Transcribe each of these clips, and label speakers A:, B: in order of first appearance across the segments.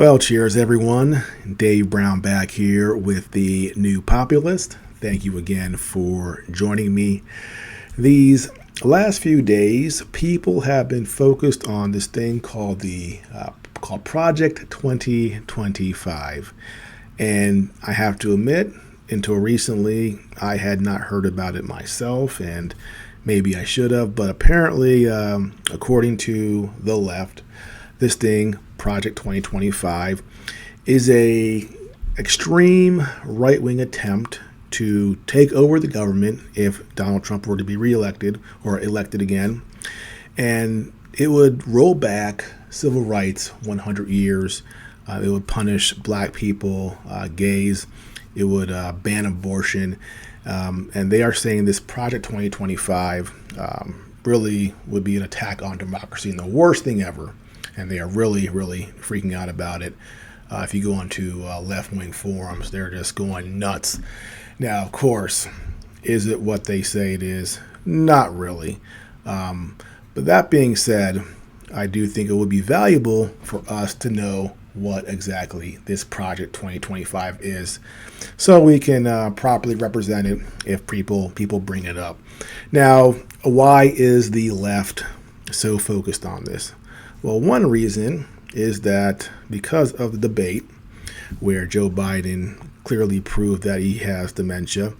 A: Well, cheers, everyone. Dave Brown back here with the New Populist. Thank you again for joining me. These last few days, people have been focused on this thing called called Project 2025, and I have to admit, until recently, I had not heard about it myself, and maybe I should have. But apparently, according to the left, this thing, Project 2025, is a extreme right-wing attempt to take over the government if Donald Trump were to be reelected or elected again. And it would roll back civil rights 100 years. It would punish black people, gays. It would ban abortion. And they are saying this Project 2025 really would be an attack on democracy and the worst thing ever. And they are really, really freaking out about it. If you go onto left-wing forums, they're just going nuts. Now, of course, is it what they say it is? Not really. But that being said, I do think it would be valuable for us to know what exactly this Project 2025 is, so we can properly represent it if people bring it up. Now, why is the left so focused on this? Well, one reason is that because of the debate where Joe Biden clearly proved that he has dementia,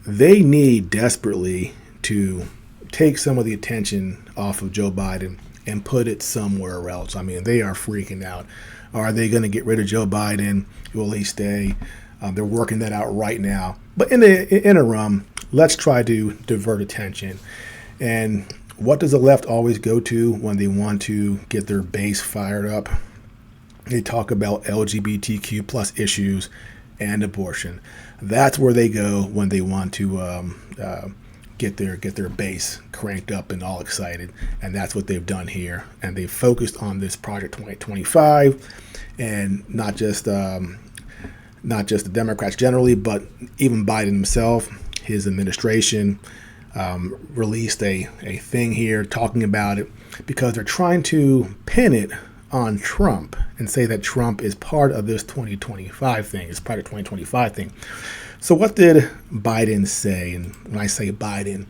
A: they need desperately to take some of the attention off of Joe Biden and put it somewhere else. I mean, they are freaking out. Are they going to get rid of Joe Biden? Will he stay? They're working that out right now. But in the interim, let's try to divert attention. And what does the left always go to when they want to get their base fired up? They talk about LGBTQ plus issues and abortion. That's where they go when they want to get their base cranked up and all excited. And that's what they've done here. And they've focused on this Project 2025, and not just the Democrats generally, but even Biden himself, his administration. Released a thing here talking about it because they're trying to pin it on Trump and say that Trump is part of this 2025 thing, it's Project 2025 thing. So what did Biden say? And when I say Biden,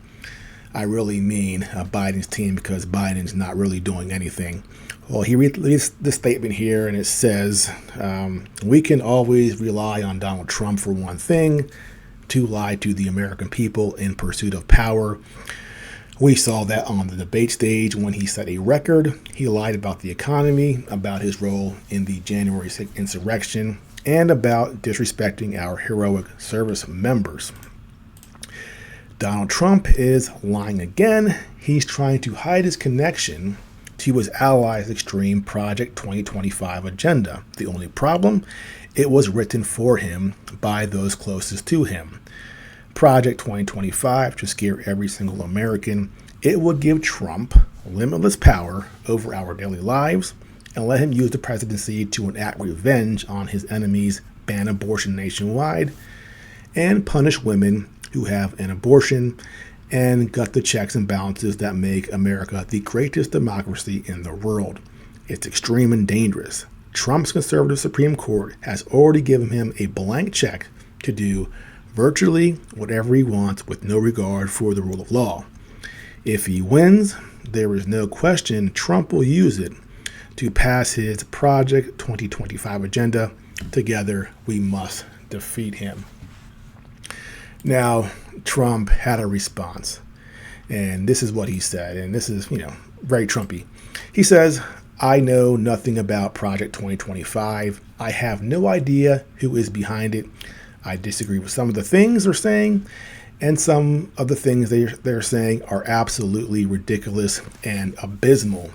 A: I really mean Biden's team, because Biden's not really doing anything. Well, he released this statement here, and it says, we can always rely on Donald Trump for one thing: to lie to the American people in pursuit of power. We saw that on the debate stage when he set a record. He lied about the economy, about his role in the January 6th insurrection, and about disrespecting our heroic service members. Donald Trump is lying again. He's trying to hide his connection to his allies' extreme Project 2025 agenda. The only problem? It was written for him by those closest to him. Project 2025 to scare every single American. It would give Trump limitless power over our daily lives and let him use the presidency to enact revenge on his enemies, ban abortion nationwide, and punish women who have an abortion, and gut the checks and balances that make America the greatest democracy in the world. It's extreme and dangerous. Trump's conservative Supreme Court has already given him a blank check to do virtually whatever he wants with no regard for the rule of law. If he wins, there is no question Trump will use it to pass his Project 2025 agenda. Together, we must defeat him. Now, Trump had a response, and this is what he said, and this is, very Trumpy. He says, I know nothing about Project 2025. I have no idea who is behind it. I disagree with some of the things they're saying, and some of the things they're saying are absolutely ridiculous and abysmal.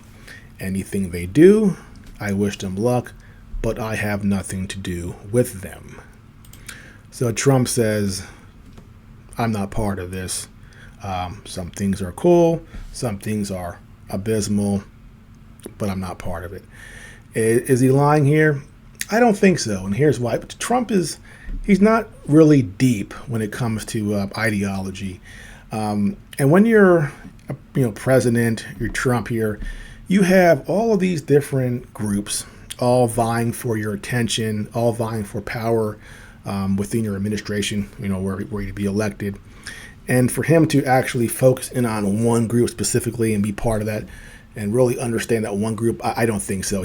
A: Anything they do, I wish them luck, but I have nothing to do with them. So Trump says, I'm not part of this. Some things are cool, some things are abysmal, but I'm not part of it. Is he lying here? I don't think so, and here's why. Trump he's not really deep when it comes to ideology. And when you're, president, you're Trump here, you have all of these different groups all vying for your attention, all vying for power within your administration, where you'd be elected. And for him to actually focus in on one group specifically and be part of that and really understand that one group, I don't think so.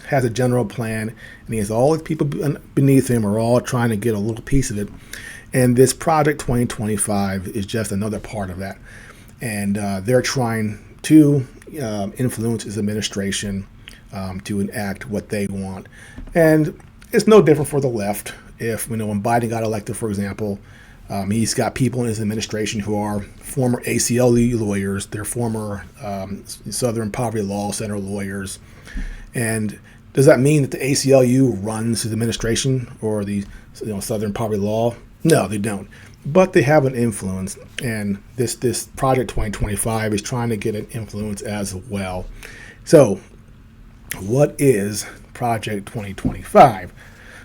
A: Has a general plan, and he has all the people beneath him are all trying to get a little piece of it. And this Project 2025 is just another part of that. And they're trying to influence his administration to enact what they want. And it's no different for the left. If, when Biden got elected, for example, he's got people in his administration who are former ACLU lawyers, they're former Southern Poverty Law Center lawyers. And does that mean that the ACLU runs his administration or the Southern Poverty Law? No, they don't. But they have an influence, and this Project 2025 is trying to get an influence as well. So, what is Project 2025?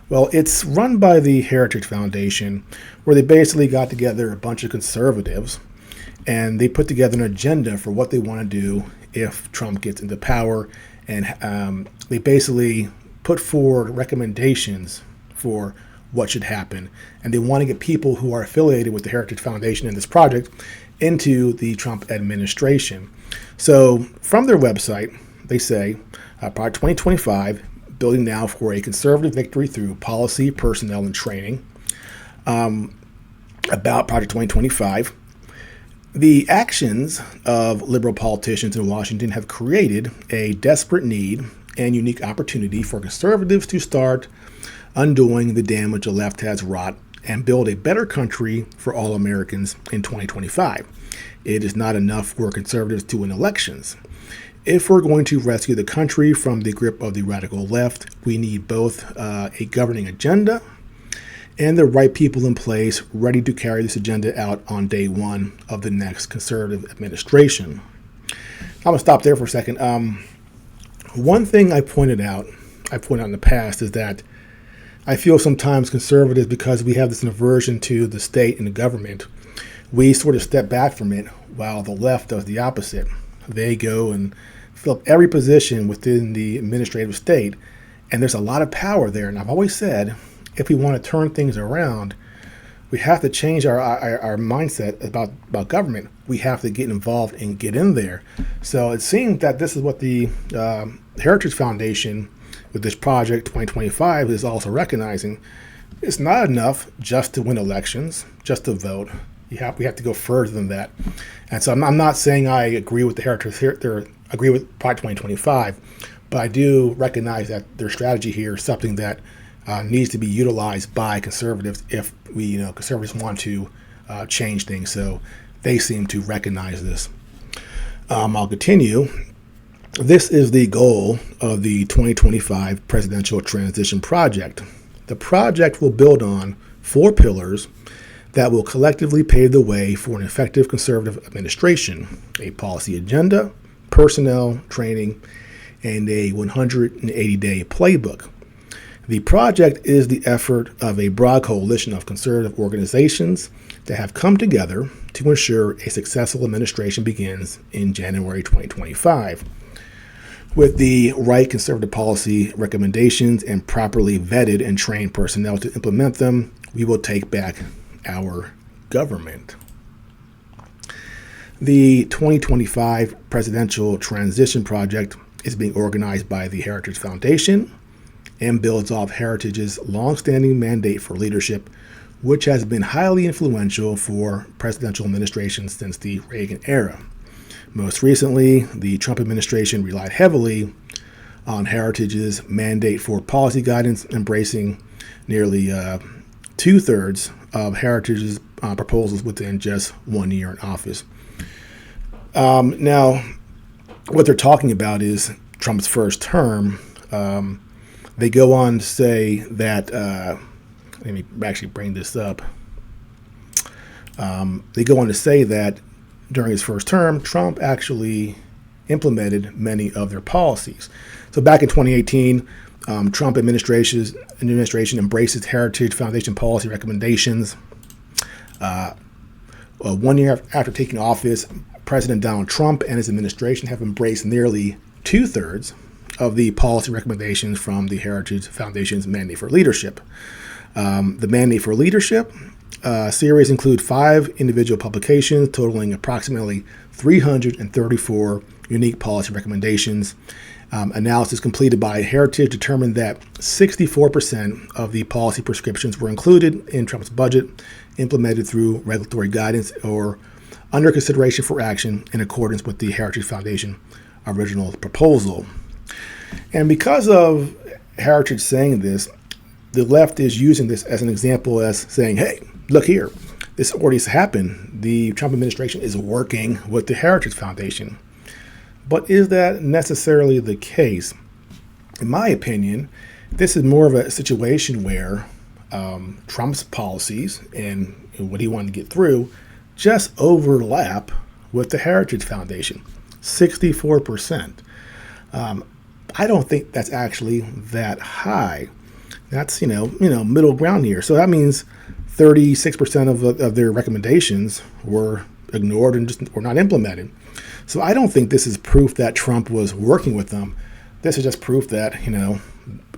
A: Well, it's run by the Heritage Foundation, where they basically got together a bunch of conservatives, and they put together an agenda for what they want to do if Trump gets into power, and they basically put forward recommendations for what should happen. And they want to get people who are affiliated with the Heritage Foundation in this project into the Trump administration. So from their website, they say, Project 2025, building now for a conservative victory through policy, personnel, and training. About Project 2025, the actions of liberal politicians in Washington have created a desperate need and unique opportunity for conservatives to start undoing the damage the left has wrought and build a better country for all Americans in 2025. It is not enough for conservatives to win elections. If we're going to rescue the country from the grip of the radical left, we need both a governing agenda and the right people in place ready to carry this agenda out on day one of the next conservative administration. I'm going to stop there for a second. One thing I pointed out in the past is that I feel sometimes conservatives, because we have this aversion to the state and the government, we sort of step back from it while the left does the opposite. They go and fill up every position within the administrative state, and there's a lot of power there. And I've always said, if we want to turn things around, we have to change our mindset about government. We have to get involved and get in there. So it seems that this is what the Heritage Foundation with this Project 2025 is also recognizing. It's not enough just to win elections, just to vote. We have to go further than that. And so I'm not saying I agree with the Heritage agree with Project 2025, but I do recognize that their strategy here is something that needs to be utilized by conservatives if conservatives want to change things. So they seem to recognize this. I'll continue. This is the goal of the 2025 Presidential Transition Project. The project will build on 4 pillars that will collectively pave the way for an effective conservative administration: a policy agenda, personnel, training, and a 180-day playbook. The project is the effort of a broad coalition of conservative organizations that have come together to ensure a successful administration begins in January 2025. With the right conservative policy recommendations and properly vetted and trained personnel to implement them, we will take back our government. The 2025 Presidential Transition Project is being organized by the Heritage Foundation and builds off Heritage's longstanding mandate for leadership, which has been highly influential for presidential administrations since the Reagan era. Most recently, the Trump administration relied heavily on Heritage's mandate for policy guidance, embracing nearly 2/3 of Heritage's proposals within just 1 year in office. Now, what they're talking about is Trump's first term. They go on to say that, let me actually bring this up. They go on to say that during his first term, Trump actually implemented many of their policies. So back in 2018, Trump administration embraces Heritage Foundation policy recommendations. 1 year after taking office, President Donald Trump and his administration have embraced nearly 2/3 of the policy recommendations from the Heritage Foundation's Mandate for Leadership. The Mandate for Leadership series include 5 individual publications totaling approximately 334 unique policy recommendations. Analysis completed by Heritage determined that 64% of the policy prescriptions were included in Trump's budget, implemented through regulatory guidance, or under consideration for action in accordance with the Heritage Foundation original proposal. And because of Heritage saying this, the left is using this as an example, as saying, hey, look here, this already has happened. The Trump administration is working with the Heritage Foundation. But is that necessarily the case? In my opinion, this is more of a situation where Trump's policies and what he wanted to get through just overlap with the Heritage Foundation, 64%. I don't think that's actually that high. That's, middle ground here. So that means 36% of their recommendations were ignored and just were not implemented. So I don't think this is proof that Trump was working with them. This is just proof that,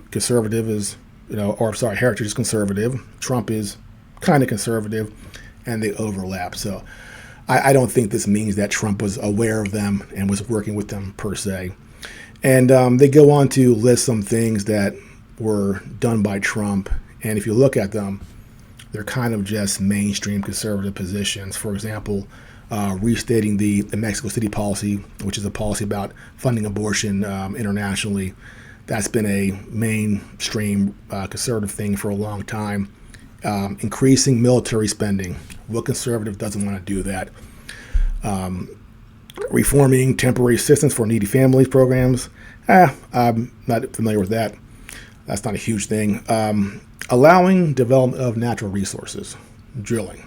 A: conservative is, Heritage is conservative. Trump is kind of conservative, and they overlap. So I don't think this means that Trump was aware of them and was working with them per se. And they go on to list some things that were done by Trump. And if you look at them, they're kind of just mainstream conservative positions. For example, restating the Mexico City policy, which is a policy about funding abortion internationally. That's been a mainstream conservative thing for a long time. Increasing military spending. What conservative doesn't want to do that? Reforming temporary assistance for needy families programs. I'm not familiar with that. That's not a huge thing. Allowing development of natural resources, drilling.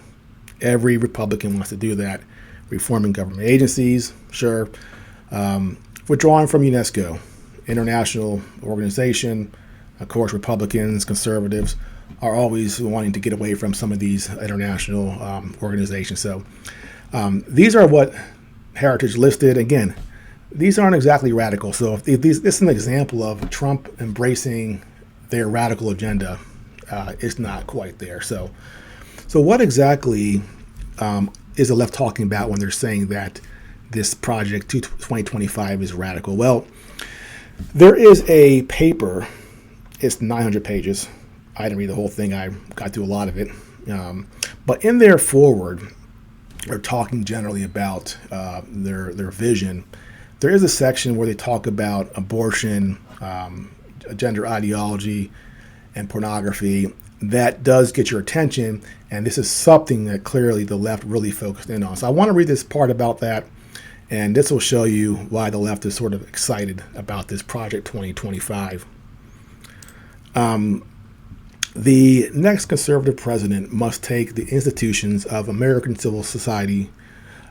A: Every Republican wants to do that. Reforming government agencies, sure. Withdrawing from UNESCO, international organization. Of course, Republicans, conservatives are always wanting to get away from some of these international organizations. So these are what Heritage listed. Again, these aren't exactly radical. So if this is an example of Trump embracing their radical agenda. It's not quite there. So what exactly is the left talking about when they're saying that this project 2025 is radical? Well, there is a paper. It's 900 pages. I didn't read the whole thing. I got through a lot of it. But in their foreword, they're talking generally about their vision. There is a section where they talk about abortion, gender ideology, and pornography. That does get your attention, and this is something that clearly the left really focused in on. So I want to read this part about that, and this will show you why the left is sort of excited about this Project 2025. The next conservative president must take the institutions of American civil society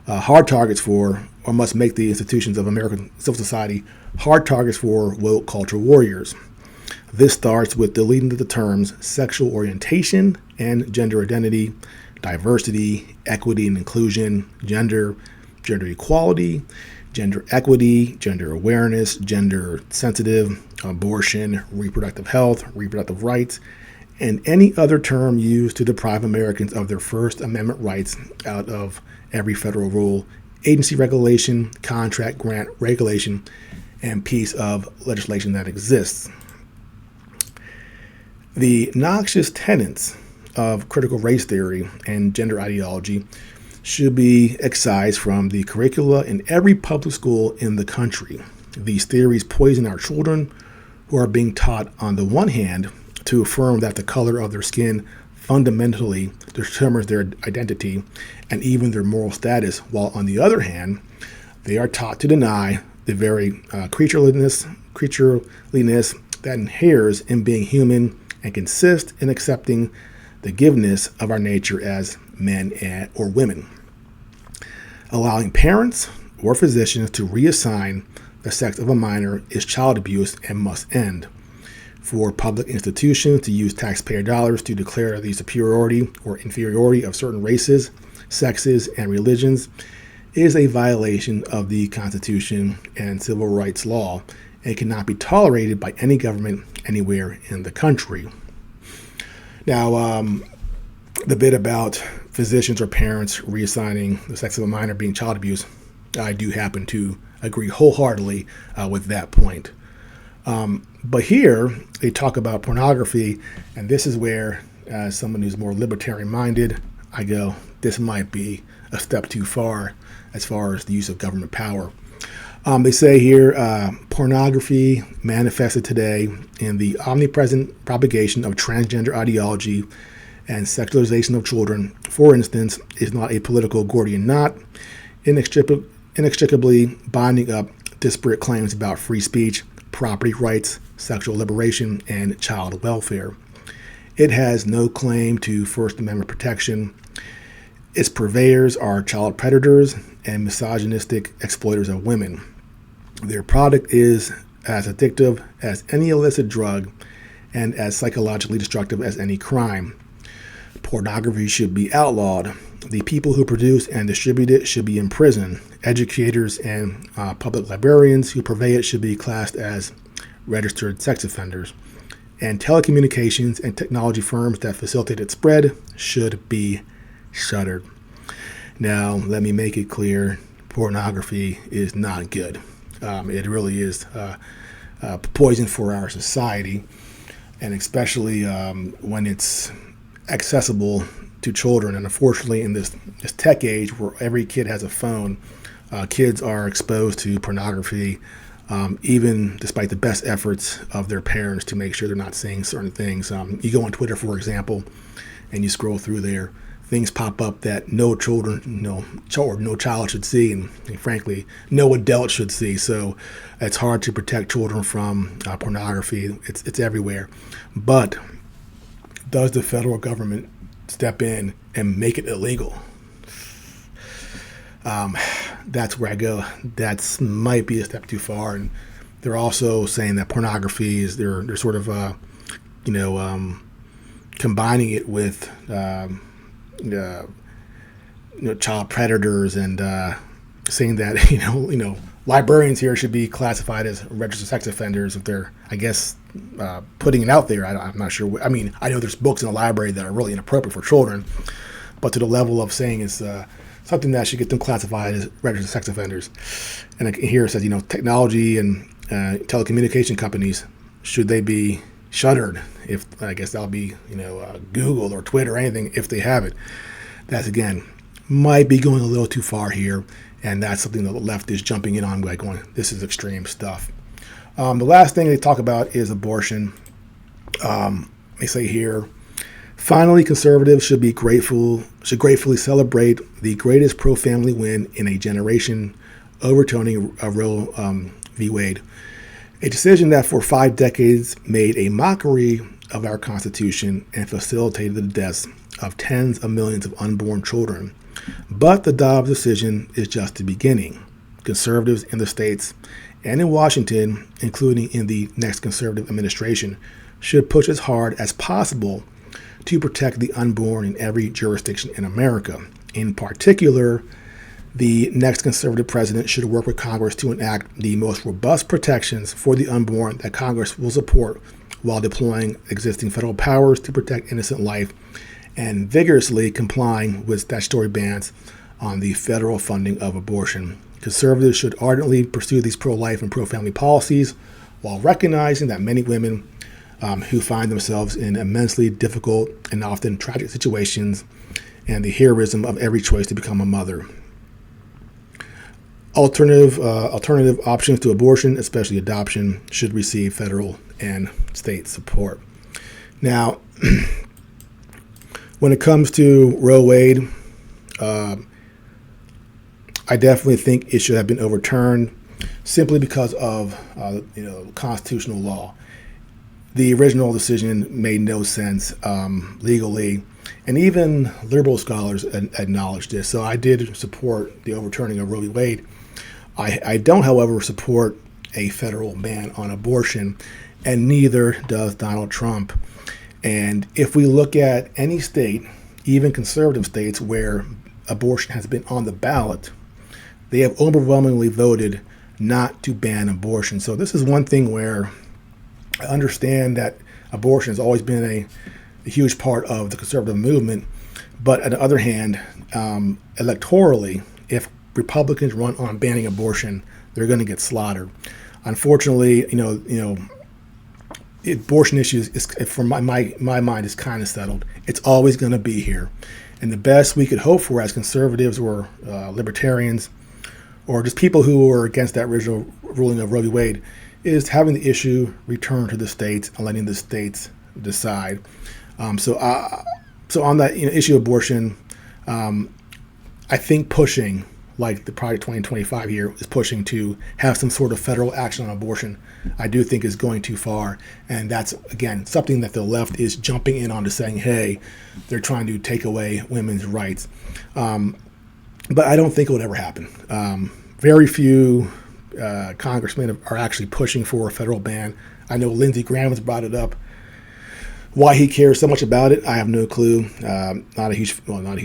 A: hard targets for, or must make the institutions of American civil society hard targets for woke culture warriors. This starts with deleting the terms sexual orientation and gender identity, diversity, equity and inclusion, gender equality, gender equity, gender awareness, gender sensitive, abortion, reproductive health, reproductive rights, and any other term used to deprive Americans of their First Amendment rights out of every federal rule, agency regulation, contract, grant, regulation, and piece of legislation that exists. The noxious tenets of critical race theory and gender ideology should be excised from the curricula in every public school in the country. These theories poison our children, who are being taught, on the one hand, to affirm that the color of their skin fundamentally determines their identity and even their moral status, while on the other hand, they are taught to deny the very creatureliness that inheres in being human and consist in accepting the giveness of our nature as men or women. Allowing parents or physicians to reassign the sex of a minor is child abuse and must end. For public institutions to use taxpayer dollars to declare the superiority or inferiority of certain races, sexes, and religions is a violation of the Constitution and civil rights law and cannot be tolerated by any government anywhere in the country. Now, the bit about physicians or parents reassigning the sex of a minor being child abuse, I do happen to agree wholeheartedly with that point. But here they talk about pornography, and this is where, as someone who's more libertarian minded, I go, this might be a step too far as the use of government power. They say here, pornography manifested today in the omnipresent propagation of transgender ideology and sexualization of children, for instance, is not a political Gordian knot, inextricably binding up disparate claims about free speech, property rights, sexual liberation, and child welfare. It has no claim to First Amendment protection. Its purveyors are child predators and misogynistic exploiters of women. Their product is as addictive as any illicit drug and as psychologically destructive as any crime. Pornography should be outlawed. The people who produce and distribute it should be imprisoned. Educators and public librarians who purvey it should be classed as registered sex offenders. And telecommunications and technology firms that facilitate its spread should be shuttered. Now, let me make it clear, pornography is not good. It really is poison for our society, and especially when it's accessible to children. And unfortunately, in this tech age where every kid has a phone, kids are exposed to pornography, even despite the best efforts of their parents to make sure they're not seeing certain things. You go on Twitter, for example, and you scroll through there, things pop up that no child should see, and frankly, no adult should see. So it's hard to protect children from pornography. It's everywhere. But does the federal government step in and make it illegal? That's where I go. That might be a step too far. And they're also saying that pornography is they're sort of combining it with child predators, and saying that librarians here should be classified as registered sex offenders if they're, I guess, putting it out there. I'm not sure. I mean, I know there's books in the library that are really inappropriate for children, but to the level of saying it's something that should get them classified as registered sex offenders. And here it says, technology and telecommunication companies, should they be shuttered? If I guess that'll be Google or Twitter or anything if they have it. That's, again, might be going a little too far here, and that's something that the left is jumping in on by going, this is extreme stuff. The last thing they talk about is abortion. They say here, finally, conservatives should gratefully celebrate the greatest pro-family win in a generation, overturning Roe v. Wade, a decision that for 5 decades made a mockery of our Constitution and facilitated the deaths of tens of millions of unborn children. But the Dobbs decision is just the beginning. Conservatives in the states and in Washington, including in the next conservative administration, should push as hard as possible to protect the unborn in every jurisdiction in America. In particular, the next conservative president should work with Congress to enact the most robust protections for the unborn that Congress will support, while deploying existing federal powers to protect innocent life and vigorously complying with statutory bans on the federal funding of abortion. Conservatives should ardently pursue these pro-life and pro-family policies while recognizing that many women who find themselves in immensely difficult and often tragic situations, and the heroism of every choice to become a mother. Alternative options to abortion, especially adoption, should receive federal and state support. Now, when it comes to Roe Wade, I definitely think it should have been overturned simply because of constitutional law. The original decision made no sense legally, and even liberal scholars acknowledged this. So I did support the overturning of Roe v. Wade. I don't, however, support a federal ban on abortion, and neither does Donald Trump. And if we look at any state, even conservative states where abortion has been on the ballot, they have overwhelmingly voted not to ban abortion. So this is one thing where I understand that abortion has always been a huge part of the conservative movement. But on the other hand, electorally, if Republicans run on banning abortion, they're going to get slaughtered. Unfortunately, abortion issues is, from my mind, is kind of settled. It's always going to be here, and the best we could hope for as conservatives or libertarians, or just people who are against that original ruling of Roe v. Wade, is having the issue returned to the states and letting the states decide. So on that issue of abortion, I think pushing, like the Project 2025 here is pushing to have some sort of federal action on abortion, I do think is going too far. And that's, again, something that the left is jumping in onto, saying, hey, they're trying to take away women's rights. But I don't think it would ever happen. Very few congressmen are actually pushing for a federal ban. I know Lindsey Graham has brought it up. Why he cares so much about it, I have no clue. Not a huge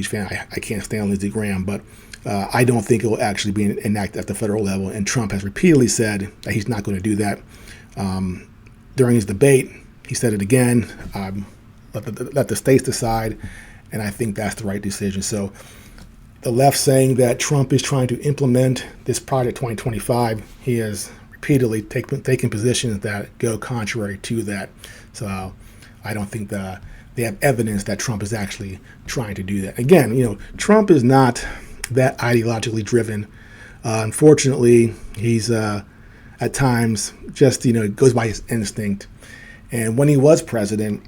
A: fan. I can't stand Lindsey Graham, but I don't think it will actually be enacted at the federal level. And Trump has repeatedly said that he's not going to do that. During his debate, he said it again. Let the states decide, and I think that's the right decision. So the left saying that Trump is trying to implement this Project 2025, he has repeatedly taken positions that go contrary to that. So I don't think they have evidence that Trump is actually trying to do that. Again, Trump is not that ideologically driven. Unfortunately, he's at times just, goes by his instinct. And when he was president,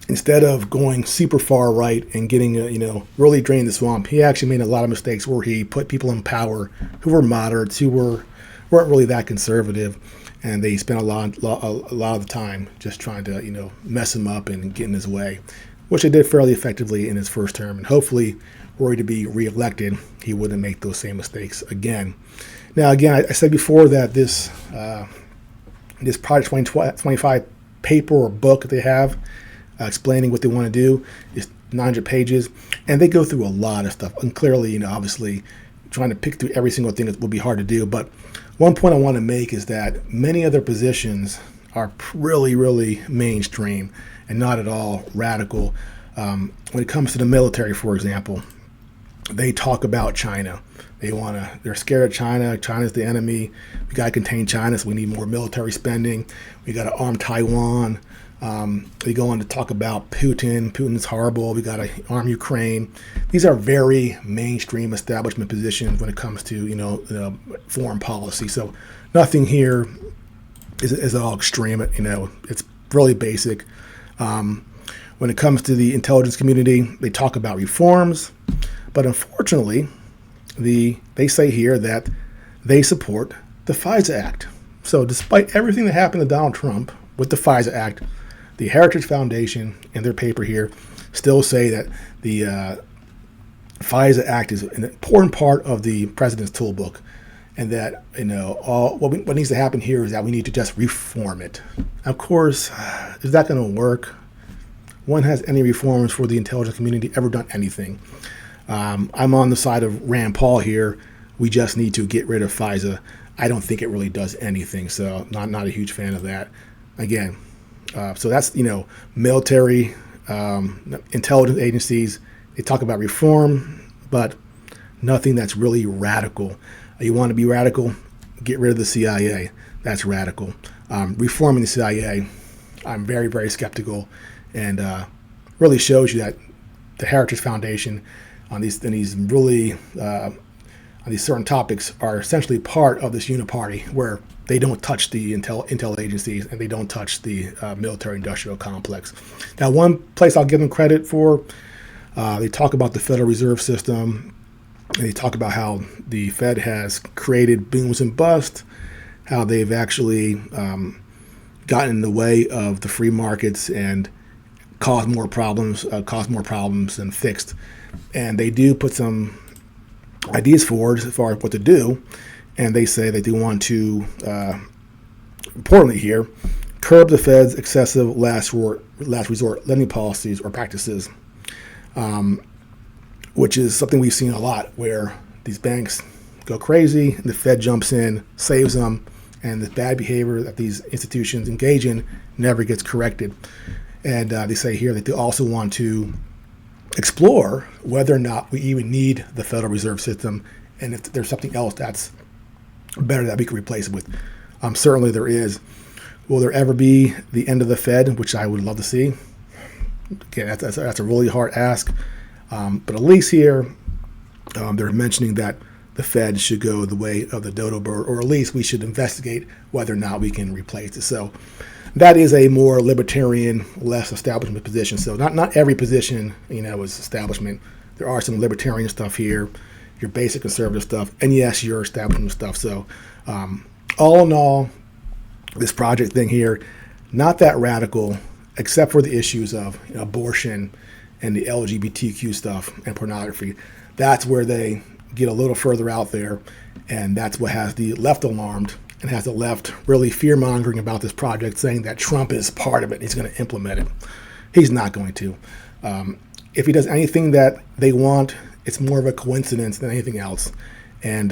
A: instead of going super far right and getting, really draining the swamp, he actually made a lot of mistakes where he put people in power who were moderates, who weren't really that conservative. And they spent a lot of the time just trying to, mess him up and get in his way, which they did fairly effectively in his first term. And hopefully, were he to be reelected, he wouldn't make those same mistakes again. Now, again, I said before that this Project 2025 paper or book that they have explaining what they want to do is 900 pages, and they go through a lot of stuff. And clearly, obviously, trying to pick through every single thing will be hard to do. But one point I want to make is that many other positions are really, really mainstream and not at all radical. When it comes to the military, for example, they talk about China. They're scared of China. China's the enemy. We got to contain China, so we need more military spending. We got to arm Taiwan. They go on to talk about Putin. Putin's horrible. We got to arm Ukraine. These are very mainstream establishment positions when it comes to foreign policy. So nothing here is all extreme. It's really basic. When it comes to the intelligence community, they talk about reforms, but unfortunately, they say here that they support the FISA Act. So despite everything that happened to Donald Trump with the FISA Act, the Heritage Foundation in their paper here still say that the FISA Act is an important part of the president's toolbook, and that what needs to happen here is that we need to just reform it. Of course, is that going to work? When has any reforms for the intelligence community ever done anything? I'm on the side of Rand Paul here. We just need to get rid of FISA. I don't think it really does anything, so not a huge fan of that. Again, so that's, military, intelligence agencies. They talk about reform, but nothing that's really radical. You want to be radical? Get rid of the CIA. That's radical. Reforming the CIA, I'm very, very skeptical, and really shows you that the Heritage Foundation on these certain topics are essentially part of this uniparty where they don't touch the intel agencies and they don't touch the military-industrial complex. Now, one place I'll give them credit for, they talk about the Federal Reserve System, and they talk about how the Fed has created booms and busts, how they've actually gotten in the way of the free markets and caused more problems than fixed. And they do put some ideas forward as far as what to do, and they say that they want to, importantly here, curb the Fed's excessive last resort lending policies or practices, which is something we've seen a lot, where these banks go crazy, and the Fed jumps in, saves them, and the bad behavior that these institutions engage in never gets corrected. And they say here that they also want to explore whether or not we even need the Federal Reserve System, and if there's something else that's better that we can replace it with. Certainly there is. Will there ever be the end of the Fed, which I would love to see? Again, that's a really hard ask. But at least here, they're mentioning that the Fed should go the way of the dodo bird, or at least we should investigate whether or not we can replace it. So that is a more libertarian, less establishment position. So not every position, is establishment. There are some libertarian stuff here, your basic conservative stuff, and yes, your establishment stuff. So all in all, this project thing here, not that radical, except for the issues of abortion and the LGBTQ stuff and pornography. That's where they get a little further out there, and that's what has the left alarmed and has the left really fear-mongering about this project, saying that Trump is part of it. He's going to implement it. He's not going to. If he does anything that they want, it's more of a coincidence than anything else. And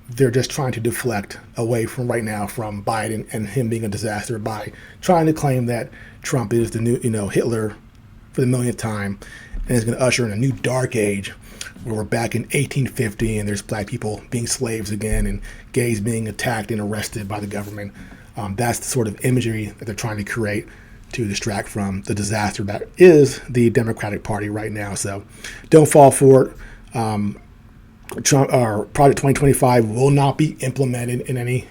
A: they're just trying to deflect away from right now from Biden and him being a disaster by trying to claim that Trump is the new, Hitler for the millionth time, and is going to usher in a new dark age where we're back in 1850 and there's black people being slaves again and gays being attacked and arrested by the government. That's the sort of imagery that they're trying to create to distract from the disaster that is the Democratic Party right now. So don't fall for it. Trump, or Project 2025 will not be implemented in any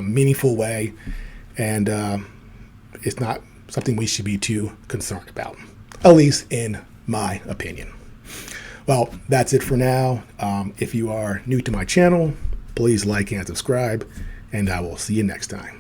A: meaningful way, and it's not something we should be too concerned about, at least in my opinion. Well, that's it for now. If you are new to my channel, please like and subscribe, and I will see you next time.